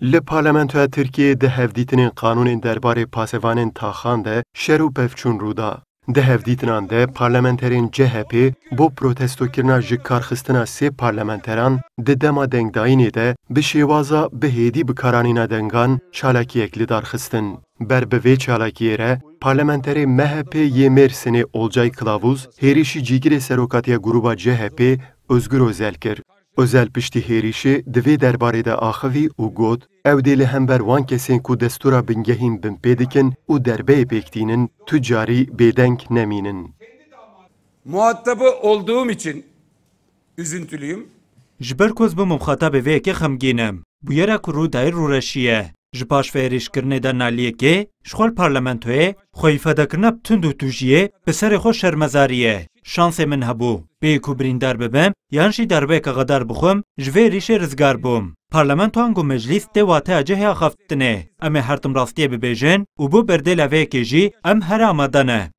Li Parlamentoya Tirkiyeyê di hevdîtinên qanûnên derbarê pasevanên taxan de şer û pevçûn rûda. Di hevdîtinan de parlamenterên CHP bo protestokirina ji karxistina sê parlamenteran di dema dengdayînê de bi şêwaza bihêdî bikaranîna dengan çalakiyek li dar xistin. Ber bi vê çalakiyê re parlamenterê MHP yê Mêrsînê Olcay Kılavuz hêrîşî cîgirê serokatiya grûpa CHP Özgür Özel kir. Özel piştî hêrîşê di vê derbarê de axivî û got ew dê li hember wan kesên ku destûra bingehîn bin pê dikin û derbeyê pêktînin tu carî bêdeng nemînin. Muhatabı olduğum için üzüntülüyüm. Ji ber ku ez bim muxatabê vê yekê xemgîn im. Bûyera ku rûdayê rûreşiye. Ji paş fêrîşkirinê de naliyekê, ji xwe li parlamentoyê xweyîfedekirina tund û tujiyê bi serê xwe şermezarî ye. Şansê min hebû. Bêyî ku birîndar bibim, yan jî derbêyeka xedar bixwim, ji vê êrişê rizgar bûm. Parlamentoyan ku meclîs tê wateya cihê xeftinê. Em ê her tim rastiyê bibêjin û bu berdê leveyekê jî em here amade ne.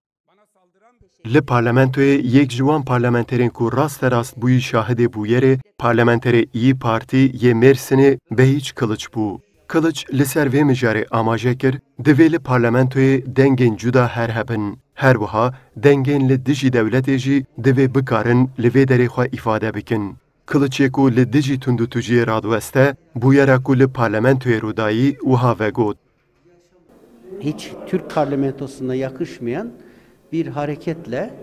Li parlamentoyê yek ji wan parlamenterên ku rasterast bûyî şahidê bûyerê, parlamenterê İYİ Partî yê Mêrsînê Behîç Kılıç bû. Kılıç li ser vê mijarê amaje kir, divê li parlamentoyê dengên cuda her hebin. Her wiha dengên li dijî dewletê jî divê bikarin li vê derê xwe îfade bikin. Kılıçê ku li dijî tund û tujiyê radweste, bûyera ku li parlamentoyê rûdayî wiha vegot. Hiç Türk parlamentosuna yakışmayan bir hareketle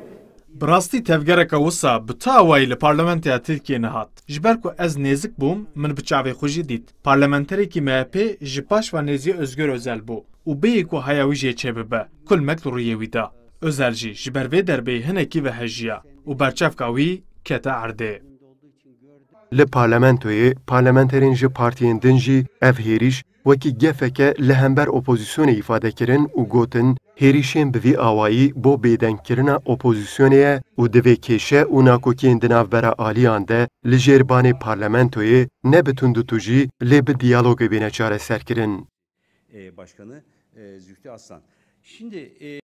Birastî tevgereka wisa bi ta awayî li parlamentoya Tirkiyeyê nehat. Ji ber ku ez nêzik bûm, min bi çavê xwe jî dît. Parlamenterekî MHP ji paş ve Nêzî Özgür Özel bû û bêyî ku heya wî jê çêbibe, kulmek li rûyê wî da. Özel jî ji ber vê derbeyê hinekî vehejiya û berçavka wî kete erdê. Li parlamentoyê parlamenterên ji partiyên din jî ev hêrîş wekî gefeke li hember opozisyonê îfade kirin û gotin hêrîşên bi vî awayî bo bêdengkirina opozisyonê ye û divê kêşe û nakokiyên di navbera aliyan de li jêrbanê parlamentoyê ne bi tund û tujî lê bi diyalogê bêne çareserkirin. Başkanı Zühtü Aslan. Şimdi